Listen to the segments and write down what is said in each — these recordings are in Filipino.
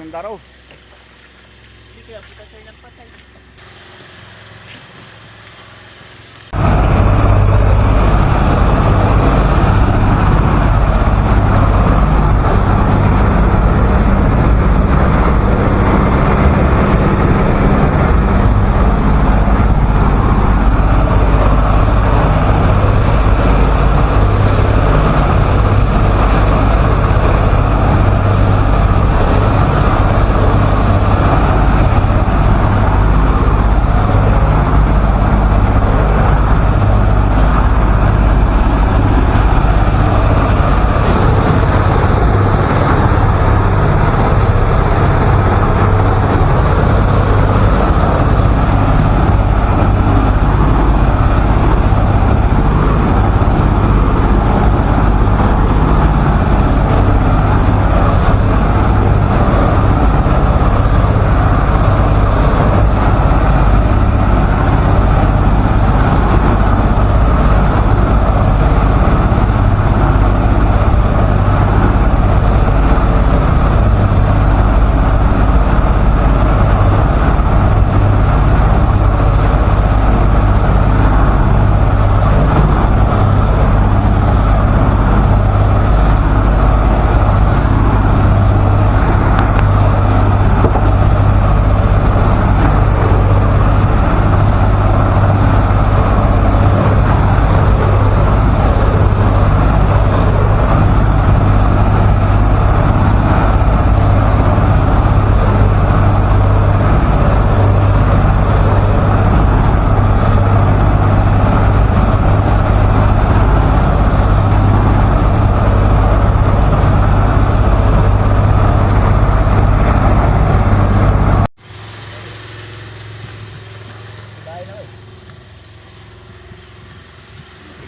ng daraw. Hindi kaya kita tayo nagpatay.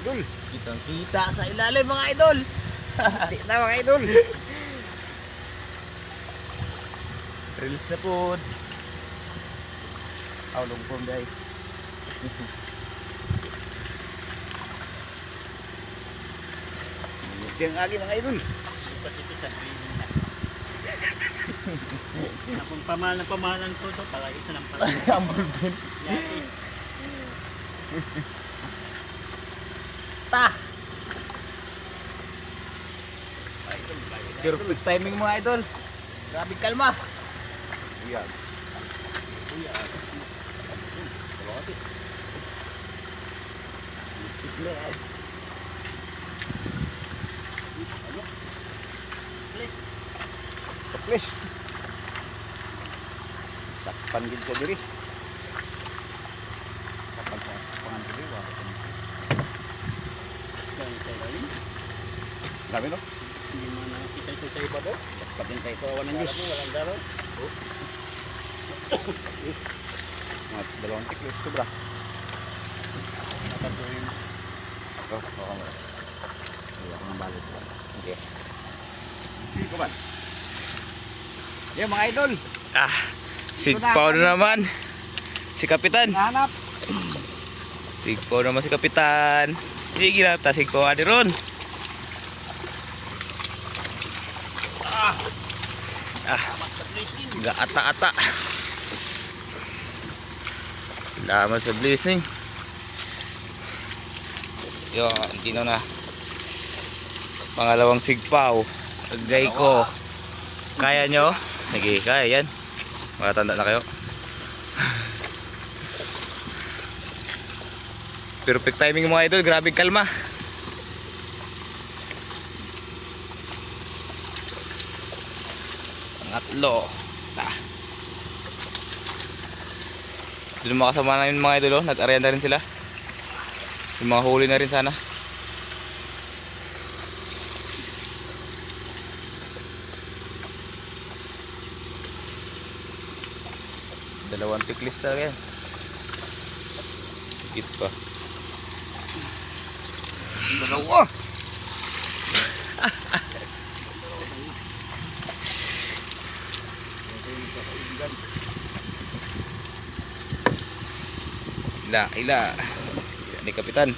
Idol. Kitang kita sa ilalim mga idol. Hindi na mga idol. Release na po. Aulong po guys. Yan agi mga idol. Ipatitisan. Akong pamahalan ko ito, pala ito ng pala. Ambol din. Yatis. Ta! Idol. Perfect timing mga idol. Grabe kalma. Yan. Stiffness. Please. Please. Sakpan gid ko diri. Sakpan sa pangan diri wa. Ganyan tayo rin. Dami no? Hindi mo nakikita ito sa iba doon. Patin tayo ko awan ng Diyos. Walang daraw. Mga dalawang tiklo sobra. Nakatuloy. Ako, ako mo. Ako ng balot ko. Okay. Hindi ko man. Yan mga idol. Sigpaw na naman. Si Kapitan. Nahanap. Sigpaw naman si Kapitan. Sige na, tasigpaw nga di ron. Gaata-ata. Salamat sa blessing. Yun, tino na. Pangalawang sigpaw. Agay ko. Kaya nyo? Sige, kaya yan. Makatanda na kayo. Perfect timing mga idol. Grabe kalma. Pangatlo. Yung mga kasama namin mga idol, nag-aryan na rin sila. Yung mga huli na rin sana. Dalawang tiklis talaga yan. Higit pa. Dalawa. Ila ni Kapitan.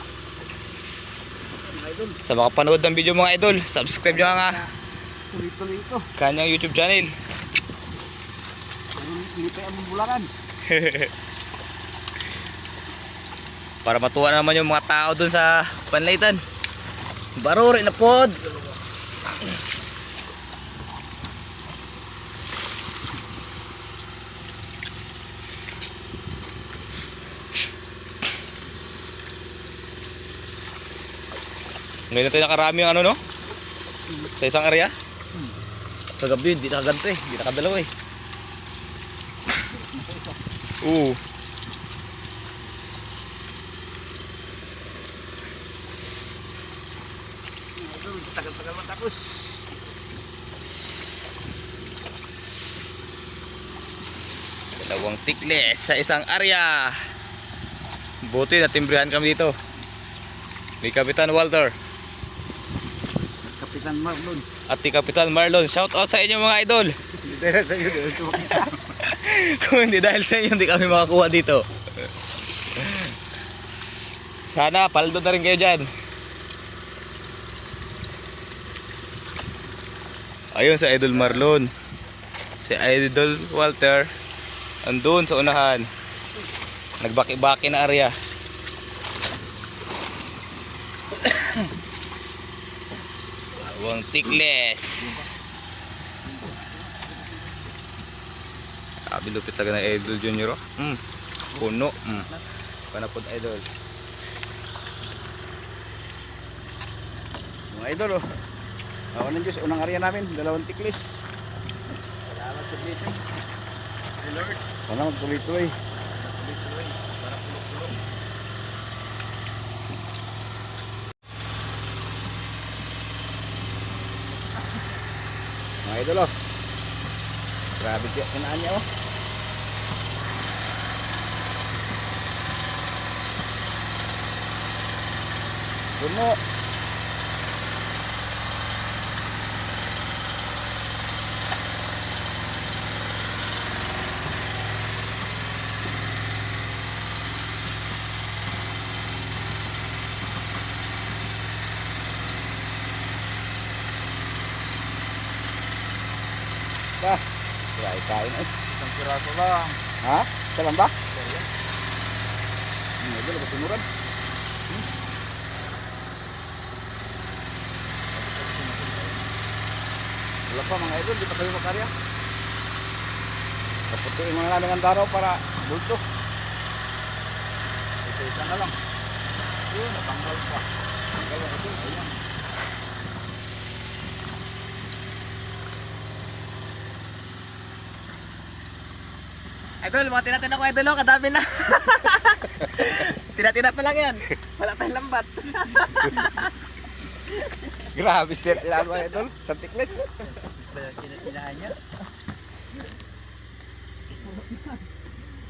Sa mga panood ng video mga idol, subscribe nyo nga Tuloy-tuloy ito. kanyang YouTube channel. Lipay ang bulangan. Para matuwa naman yung mga tao dun sa Panlaytan. Baruri na pod. Ngayon na tayo nakarami ang ano no? Sa isang area. Kagabi hindi nakaganto eh. Hindi nakadalaw eh. Oo. Tagal-tagal matapos. Dalawang tikles sa isang area. Buti na timbrihan kami dito. Ni Kapitan Walter Kapitan Marlon. at ni Kapitan Marlon. Shout out sa inyo mga idol. Kung hindi dahil sa inyo hindi kami makakuha dito. Sana paldo na rin kayo dyan. Ayun sa Idol Marlon. Si Idol Walter andun sa unahan. Nagbaki-baki na area. Awang tikles. Lupit talaga ng Idol Junior. Puno. Panapod Idol. Mga idol oh. Awan ng Diyos, unang area namin, dalawang tiklis. Salamat sa blessing. Hey Lord. Sana magtuloy-tuloy. Tuloy-tuloy. Para pulo-pulo. Mga idol oh. Grabe siya, kinaan niya oh. Puno. Ba, kain eh. Isang piraso lang. Ha? Ito lang ba? Idol, basunuran. Wala pa mga idol, di pa kami makarya. Kaputuin mga namin ang daraw para bulto. Isa na lang. Yun, natanggal pa. Tanggal na ito, ayan. Idol, mga tinatin ako idol, oh, kadami na. Tina-tina pa lang yan. Wala tayong lambat. Grabe, step ilan mga idol, sa tiklis. Kinatinahan niya.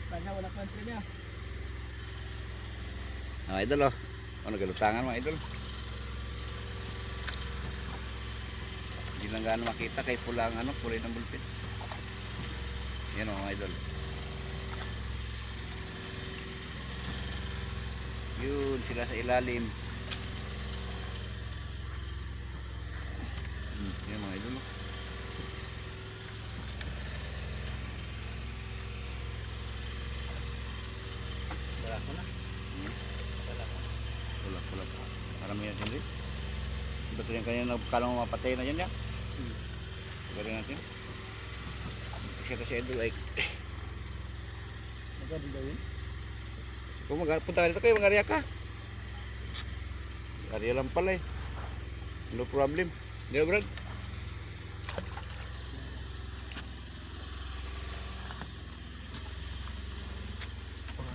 Sana wala country niya. Mga idol oh, ano galutangan mga idol. Hindi lang gaano makita kay pula ang ano, kulay ng bulpit. Yan oh, mga idol. Yun sila sa ilalim. Yan mga idol. Wala ko na. Wala ko. Pula. Marami yan din. Betul yang kanya nagkalang mapatay na yan ya. Galing natin. Siya kasi idol ay. Maganda daw yun. Kung punta ka dito kayo, mag-area ka. Area lang pala eh. No problem. Di ba, Brad?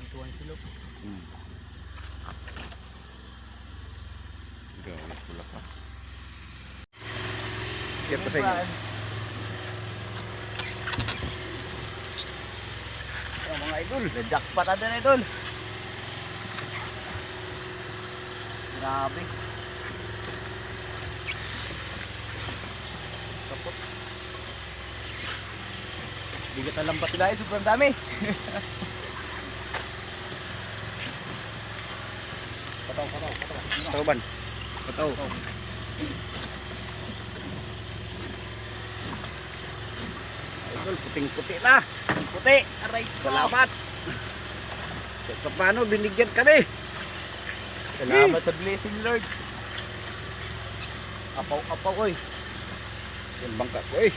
Tuwan sila. Gawin pula pa. Ito sa inyo. Yung mga idol, the jackpot na idol. Grabe. Kapot. Bigat na lambat sila, sobrang dami. Pataw. Tauban. Pataw. Idol, puting-puti na. kamuti. Aray ko. Salamat. Sa paano, binigyan kami. Salamat sa blessing, Lord. Apaw-apaw ko eh. Yung bangka ko eh.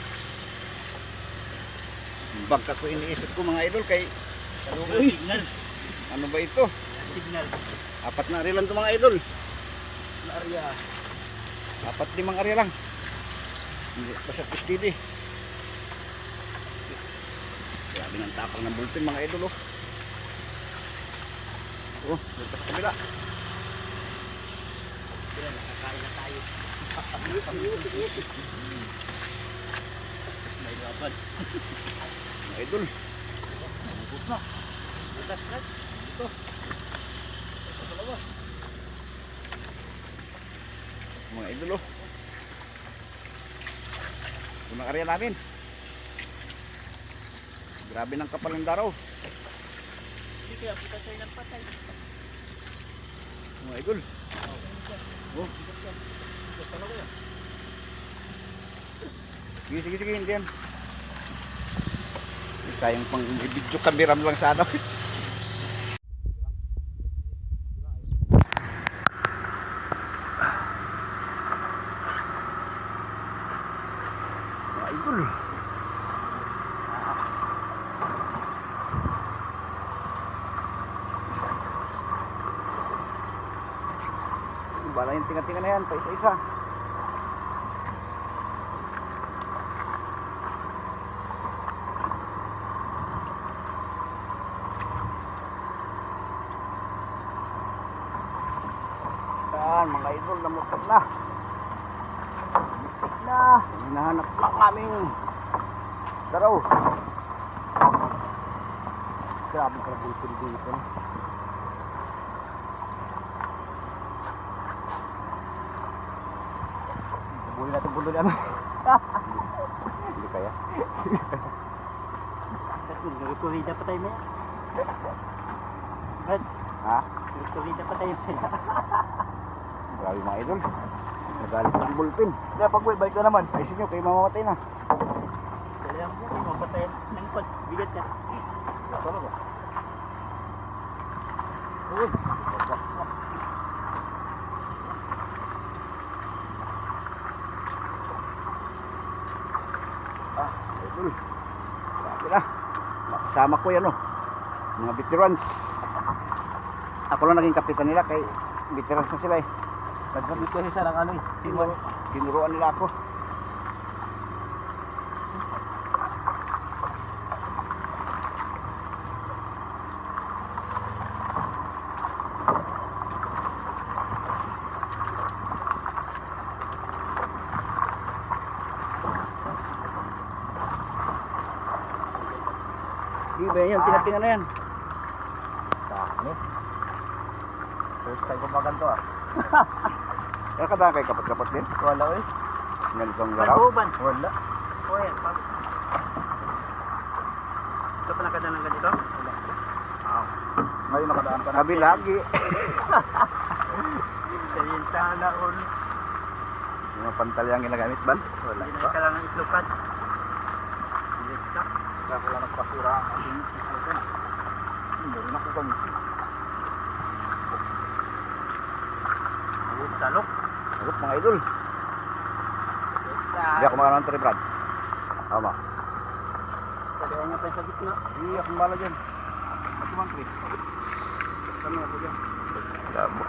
Yung bangka ko iniisip ko mga idol kay Uy. Signal. ano ba ito? Signal. 4 na area lang ito mga idol. Na area. 4-5 area lang. Hindi basta steady. Grabe ng tapang ng bulpin mga idol oh. Oh, dito sa kabila. Yan, nakakain na tayo. May laban. Mga idol. Bubos na. Butas na. Ito. Ito sa baba. Mga idol oh. Unang area namin. Grabe ng kapal ng daraw. Hindi kaya butas tayo ng patay. Mga idol. Oh. Sige, hindi yan. Hindi tayong pang video kameram lang sa ano. Mga idol. Bala yung tinga-tinga na yan, pa isa-isa. Yan, mga idol, namutok na. Namutok na. Hinahanap lang aming daraw. Grabe ka bulpin dito. Buhay natin bulo na. Hindi kaya. Nagkurida pa tayo maya. Brad, Ha? nagkurida pa tayo maya. Grabe mga idol. Nagalit ang bulpin. Kaya pag balik na naman. Ayusin nyo, kayo mamamatay na. Kailangan mo, mapatayan ng pag bigat ka. Ito na ba? Uy. Ah, idol. Grabe na. Nakasama ko yan oh. Mga veterans. Ako lang naging kapitan nila kay veterans na sila eh. Nagkabit kasi siya ng ano eh. Tinuruan nila ako. Di ba yan? Tinatingan na yan. Dami. First time ko maganto ah. Kaya ka ba kay kapat-kapat din? Wala eh. Ganitong laraw? Maguban. Wala. O yan, pag... Ito pa nakadaan ng ganito? Wala. Ngayon nakadaan ka na. Sabi lagi. Sayin sana all. Yung mga pantal yung ginagamit ba? Wala Hindi pa. na kailangan itlukan. Hindi ka. Kaya wala nagpasura ang ating islukan. Hindi rin ako gamit. Salok. Salok mga idol. Hindi ako makakaroon ng Brad. Tama. Kaya nga pa sa gitna. Hindi ako mala dyan. At naman Chris. Kami ako dyan. Labo.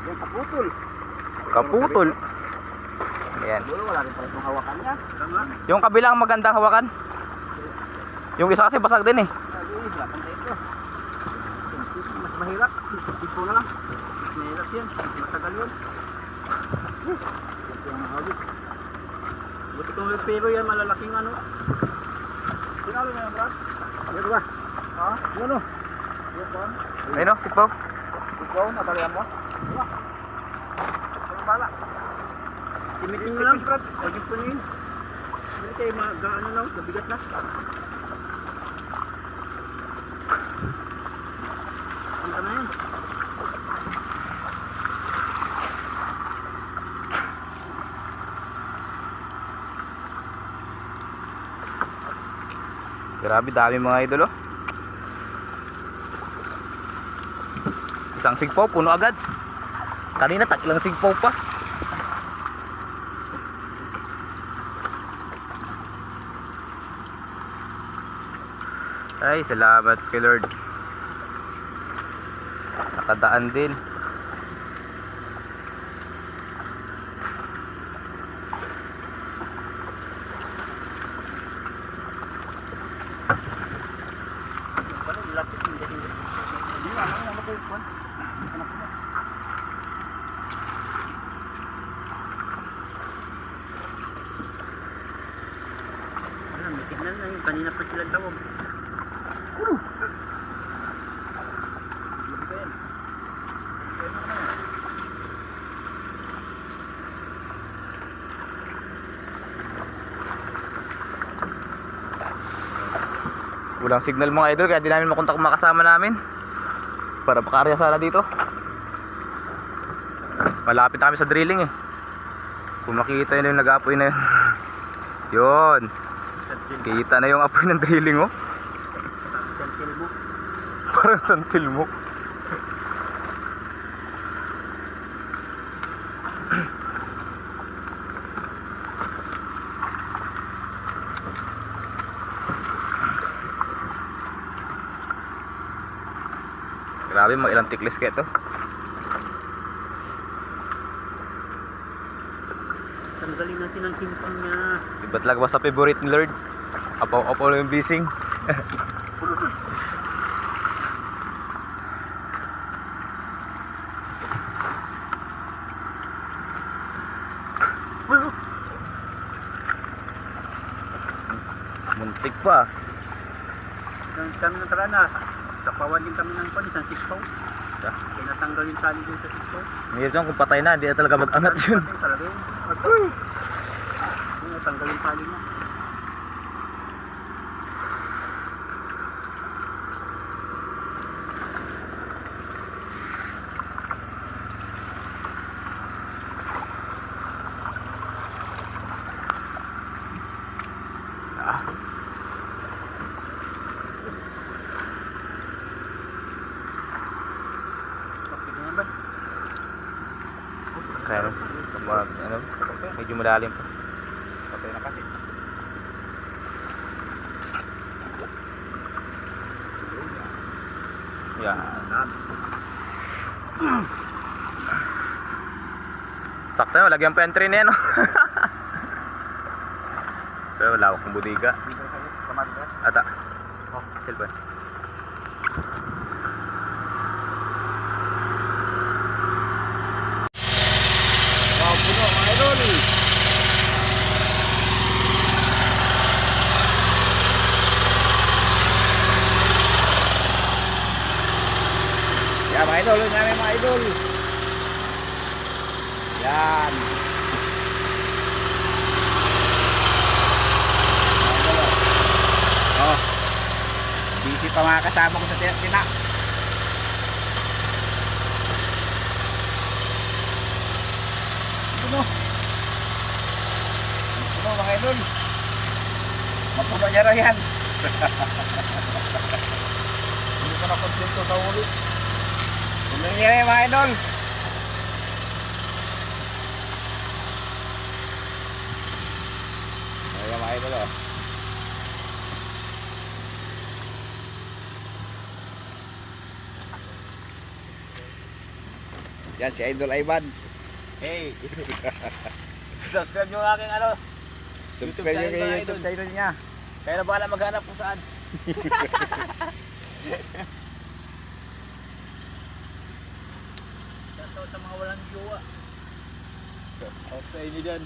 Yan, kaputol. Kaputol. Ayan. Siguro wala rin pala itong hawakan niya. Tama. Yung kabilang magandang hawakan. Yung isa kasi basag din eh. Sabi, hirapan tayo ito. Mas mahirap. Tipo na lang. Mas mahirap yan. Matagal yun. Ito yung mahawit. Buti kung may pero yan, malalaking ano. Sinalo na yan, Brad? Ano ba? Ha? Ano? Yan ba? Ayun o, sipaw. Ikaw, natalihan mo? Wala. Ano bala? Timitin nyo lang. Huwag yung punin. Hindi kayo ano na, mabigat na. Punta na yan. Grabe, dami mga idol oh. Isang sigpaw, puno agad. Kanina, takilang sigpaw pa. Ay, salamat kay Lord. Nakadaan din. Parang lapit hindi. Hindi nga, ano na kayo kuwan? Anak ko na. Alam, may tignan na yun. Kanina pa sila tawag. Walang signal mga idol, kaya di namin makontak makasama namin para makaarya sana dito. Malapit na kami sa drilling eh. Kung makita yun yung nag-apoy na yun. Yun, kita na yung apoy ng drilling oh. Sentil mo. Parang santil mo. Grabe, mga ilang tiklis kaya ito. Tanggalin natin ang timpang niya. Iba talaga ba sa favorite ni Lord? Apaw-apaw yung bising. Muntik pa. Kami nakarana. Sapawan din kami ng pan, isang sikpaw. Kaya natanggal yung tali doon sa sikpaw. Ngayon dyan, kung patay na, hindi na talaga mag-angat yun. Talaga yun. Natanggal yung tali niya. Ah. Okay na ba? Kaya ano, medyo malalim pa. Patay na kasi. Yan. Sakto na, lagyan pa entry na yan, no? Pero lawak ng budiga. Ata. Oh, cellphone. Wow, puno mga idol. Yan mga idol, yun namin mga idol. Yan. Oh. Busy pa mga kasama ko sa tina. Puno. Puno mga idol. Mapuno niya raw yan. Hindi ko na kontento sa ulit. Puno niya rin mga idol. Ayan mga idol oh. Yan si Idol Ivan. Hey! Subscribe nyo ang aking ano. Subscribe nyo channel, mga kay YouTube channel niya. Kaya na bahala maghanap kung saan. Shoutout sa mga walang jowa. Out sa inyo dyan.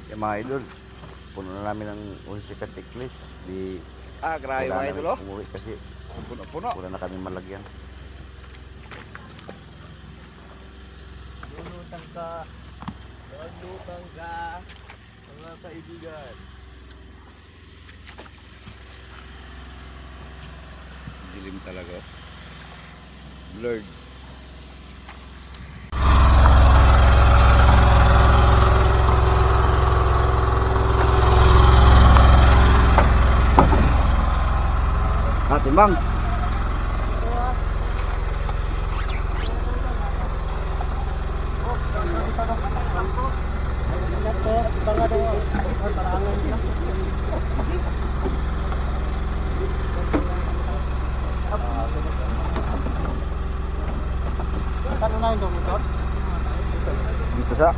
Yung mga idol, puno na namin ng Unsikat Tiklis. Di Grabe mga idol oh. umuwi kasi Puno-puno. wala na kami malagyan. Lulutang ka. Lulutang ka. Mga kaibigan. Dilim talaga. Blurred. timbang. Dito sa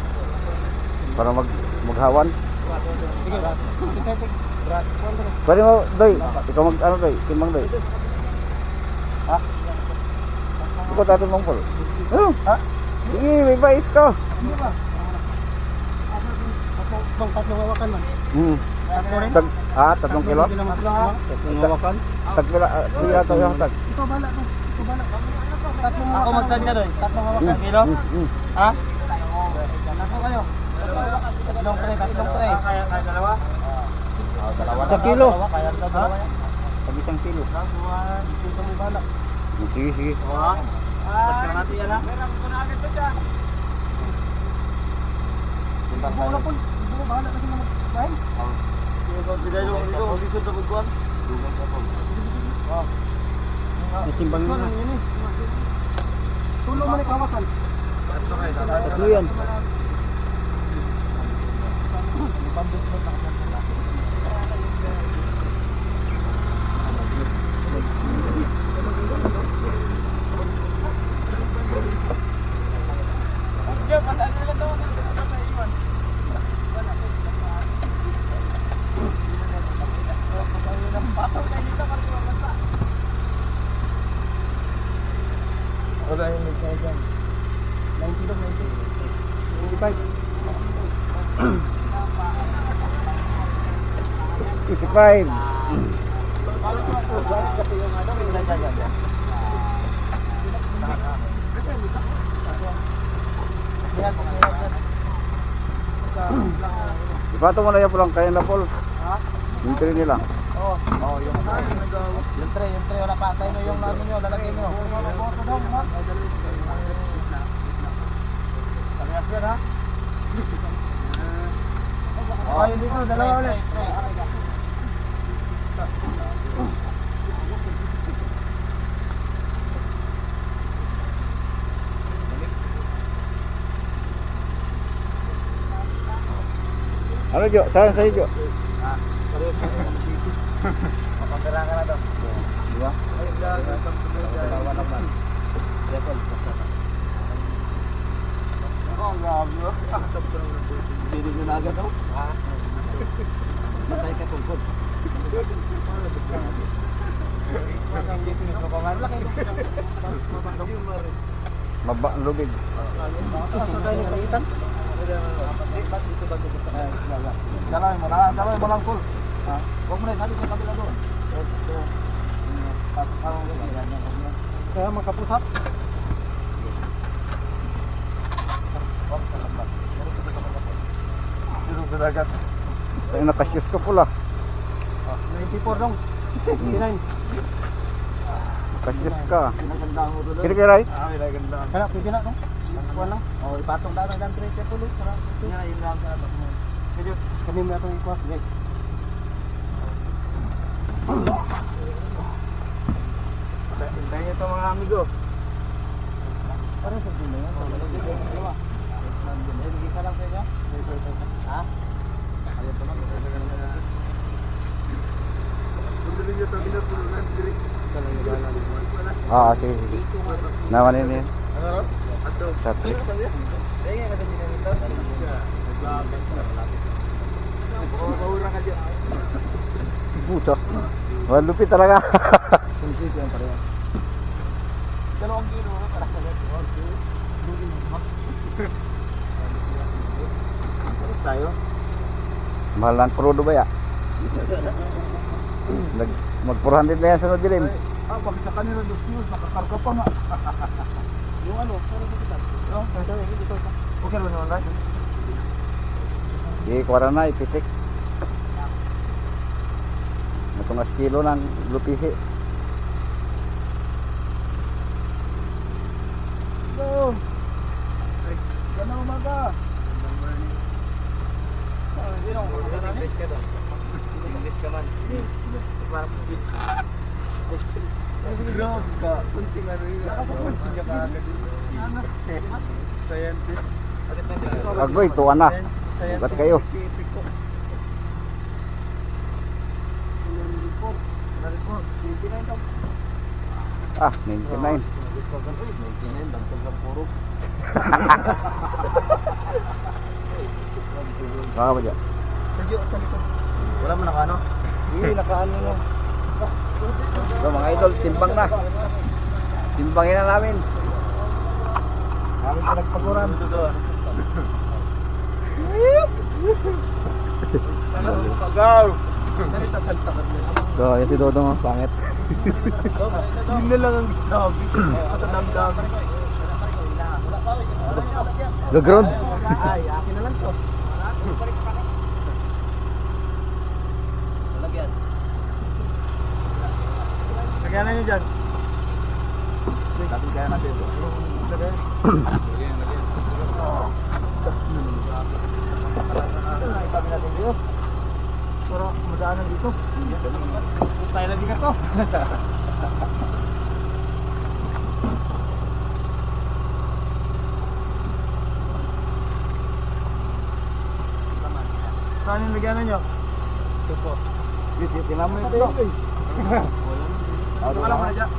para maghawan. Pwede mo, Doy. Ikaw ano, Doy? Timbang, Doy. Ha? Ikaw tatong mong pol. Ano? Ha? Sige, may bais ka. Tatlong hawakan man. Tatlong kilo? Tatlong hawakan. Tagpila, pila to yung tag. Ikaw bala to. Tatlong hawakan. Ako magkanya doon. Tatlong hawakan. Kilo? Ha? Ako kayo. Tatlong tray. Kaya dalawa? Dalawa. Sa kilo. Kaya dalawa. Pag isang kilo. Ito mo bala. Sige, sige. Tatlong natin yan ha. Meron ko na agad ba siya? Buo na po. Buo bahala kasi mga bahay. Nasimbang na. Tulong mo na kawasan. Tatlo yan. Wala yung nagkaya dyan. 90 daw, 90. 55. 55. Ipato mo na yan pulang kaya na pol. Yung tray nila. Yung tray wala patay na yung natin nyo, lalagay nyo. Parehas yan ha? Ayun dito, dalawa ulit. Ano Jo? Saan sa'yo Jo? Mapagdala ka na daw. Diba? Dalawa naman. Oh, grabe. Hindi ko na agad daw. Matay ka tungkol. Maba ang lubid. Dalawin mo lang kul. Huwag mo na, sabi ko kabila doon. Kaya magkapusat. Sino sa dagat? Ay, nakasyos ka pula. 94 dong. 89. Nakasyos ka. Pinagandaan mo doon. Kira kira ay? Pinagandaan. Kaya, pwede na no? Kuha lang. O, ipatong daan ng 30 tuloy. Yan, yun lang sa mo. Kami mo itong ikuha. Sige. Hintayin nyo ito mga amigo. Parang sa sino yan? Dalawa. Hindi ka lang sa inyo? Ha? Ayaw pa lang. Pundulin nyo ito, pinapulo ng diri. Sige, sige. Naman yun yun. Ano? Ato. Sa trip. Kaya nga din nito. Maura ka dyan. Puso. Wala lupit talaga. Kunsit yan pareha. Dalawang kilo para sa Paris tayo? Mahal ng crudo ba ya? Mag-400 na yan sa dilim. Pag sa kanila 2 kilos, nakakarga pa nga. Yung ano, pero kita. Okay naman naman right? Di, kuwara na, ipitik. Natungas kilo ng lupisi. Go! Gana umaga! Hindi na, English ka doon. English ka man. Grabe ka. Kunting ano yun. Nakapapansin niya kaagad yun. Scientist. Agboy, tuwan na. Ba't kayo? Ah, 99. Baka ba dyan? Wala mo nakaano? Hindi, nakaano na. So, mga idol, timbang na. Timbangin na namin. Namin pinagpaguran. Pagaw! So, yan si Dodong, oh, pangit. Yun na lang ang sabi. Sa damdamin. Gaground. Ay, akin na lang to. Lalagyan. Lagyan na nyo dyan. Lagyan natin. Lagyan. Itabi natin dito. Pero madaanan dito. Tayo lagi ka to. Saan yung lagyan nyo? Ito po. Tinamo Ito yun. Wala mo na dyan.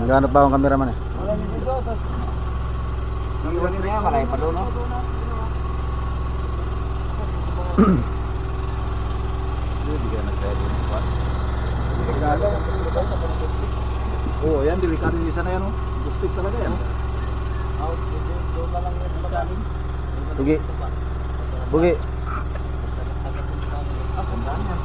Ganap ba akong cameraman eh? Wala nyo dito. Tapos Iwanin niya, malay pa doon, no? Oo, yan, delikado yung isa na yan, oh. Bustik talaga yan. Doon na lang yan, magaling. Bugi. Bugi. Ah, tandaan yan.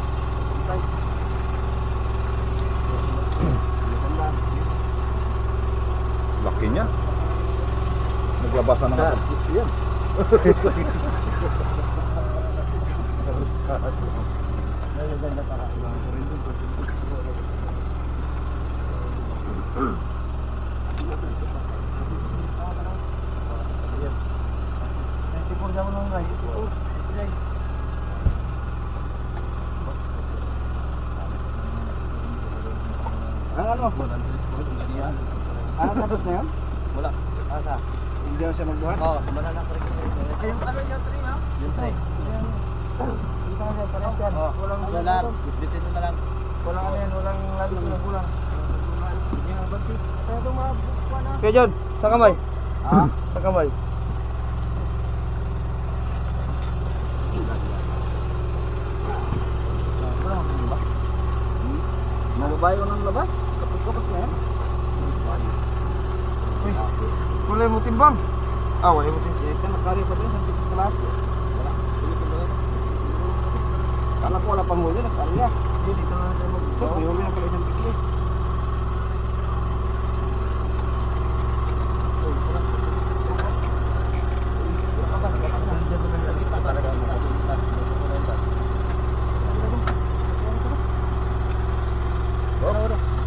Laki niya. Naglabasan ng mga yan. Ano? Ano tapos na yan? Wala. Asa? Hindi na siya magbuhat? Oo, banana pa rin. Yung ano yung tree, ha? Yung tree. Hindi ka na pares yan. Walang Solar. Bitbitin mo na lang. Walang ano yan, walang labis na bulang. Kaya itong mga bukwa na. Kaya John, sa kamay. Ha? Sa kamay. Mababayo ng labas. Kapag-kapag na yan. Uy, kulay mo timbang. Ah, wala mo timbang. Siyempre, nakari pa rin. Santik sa lahat. Wala. Kala ko wala pang huli. Nagkarya. Hindi, dito na natin mag-ito. May huli na pala isang tikli.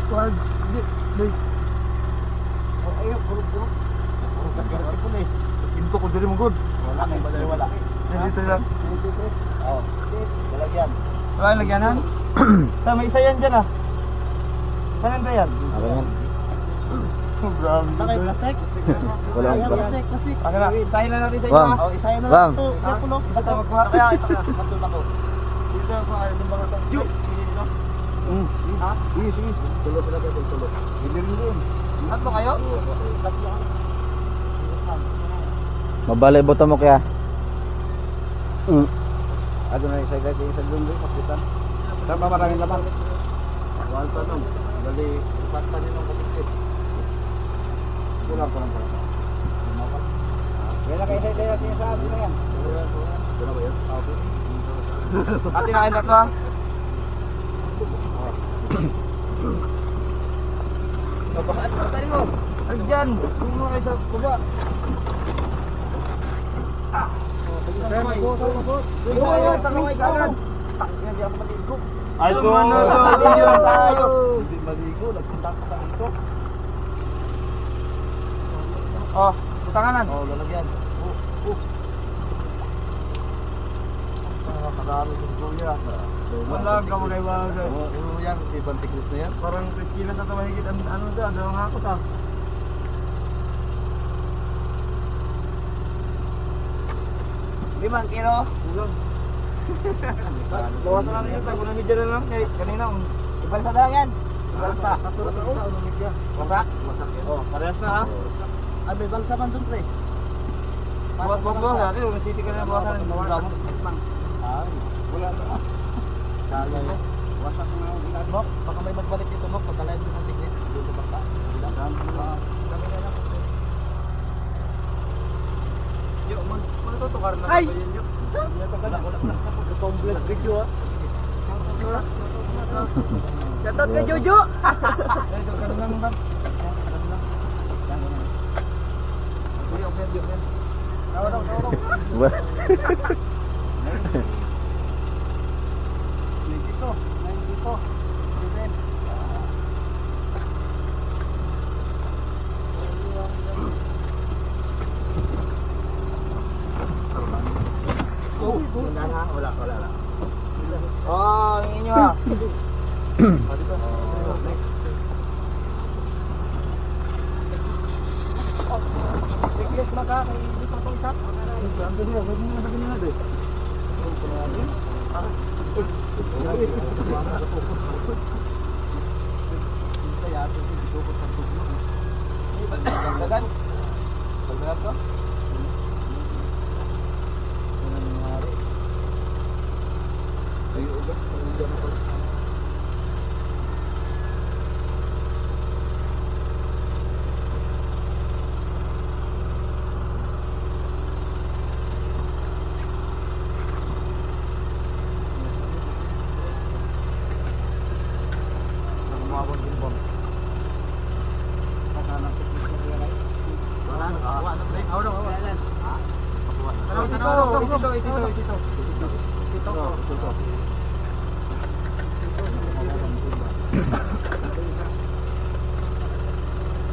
Wag, hindi, hindi. Ayaw, puro-puro. Pinto ko diri mo good. Wala na yung wala. Dito lang. Oo. Lalagyan. Wala yung lagyanan? Tama, isa yan dyan ah. Saan ba yan? Ako yan. Grabe. Nakay plastic? Wala Ayan, akong plastic, plastic. Akin na, isahin na natin sa inyo Bang. ah. Oh, isahin na Bang. lang ito. Sa pulo. Ito, magkuha. Kaya, ito na. Matulog ako. Dito ako, ayaw ng mga ito. Yo! Ha? Sige, sige. Tulo sila kayo, tulo. Hindi rin doon. Tatlo kayo? Mabalay boto mo kaya. Ano na isa guys, isa doon doon, kapitan. Saan ba maraming laman? Wal pa nung. Bali, upat pa din ng kapitid. Kulang. Kaya na kayo sa natin sa atin na yan. Wala ba yan? Atin na kayo na ito. Bakit mo tayo mo? Alis dyan! Huwag mo kayo sa baba. Ay, so, tayo. Hindi maligo. Nagpunta ka pa dito. Oh, tanganan. Oh, lalagyan. Marami sa kuya. Wala ka magkaiba. Oo, yan. Ibang tiklis na yan. Parang kriskila na ito mahigit. Ano doon? Dalawang hakot ah. Limang kilo. Ulang. Bawasan natin yung tago na media na lang. Kaya kanina, Ibalsa na lang yan. Ibalsa. Katulad ng tao ng media. Wasak. Wasak yan. Oh, parehas na ha. Ay, may balsa man dun, pre. Buat natin. Kung city ka na bawasan ng mga damos. Ay, Wala na. kaya mo. Wasak na ang mo. Baka may magbalik dito mo. Pagkalayan mo ng tiglit. Doon sa bangka. Kami na lang. Yo, magtutukar na Ay! ba yun, Yo? Complete video ha. Shoutout kay Jojo. Wala. Oh, yung inyo ah. Yes, maka. Hindi pa itong isa. Dagan. Dagan ko.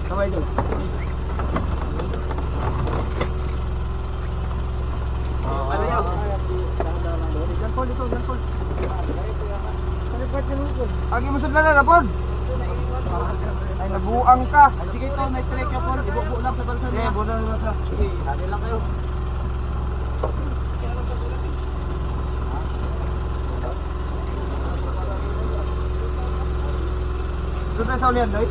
Kamay doon. Ano yan? Agi mo na Rapon. Ay, nabuang ka. Sige ito, may trek ka po. Ibubo lang sa balsa niya. Bulan na sa. Sige, ano lang kayo. Doon tayo sa ulian, Doy.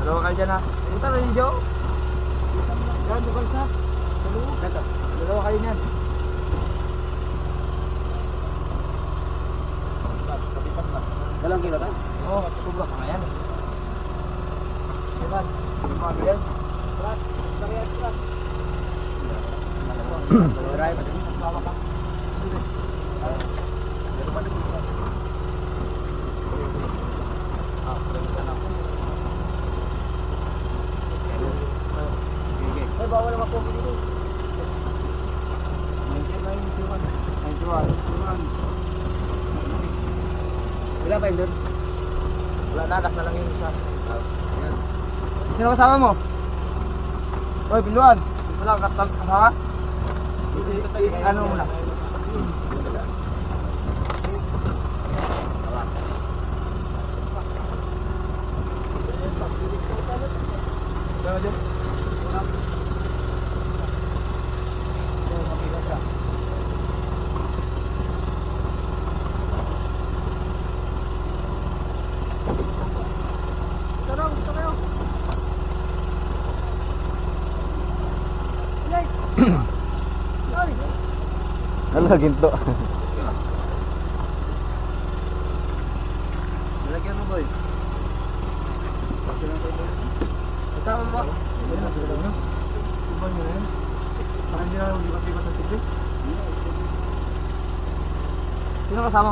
Dalawa kayo dyan ha. Punta rin yung Joe. Yan, dukal sa. Dalawa kayo niyan. Dalawang kilo tayo. Oo, subra ka nga yan. Diba? Diba yan? Drive. Ay, bawal naman po dito. 91. Wala ba yun doon? Wala na, anak na lang yung isa. Ayan. Sino kasama mo? Oy, Pinduan. Wala ka kasama? Ano muna? Dalawa din. Ala, ginto. Nalagyan mo, boy. Tama mo. Diba nyo? Diba nyo na yun? Parang hindi na libat-libat ng tigre. Sino kasama?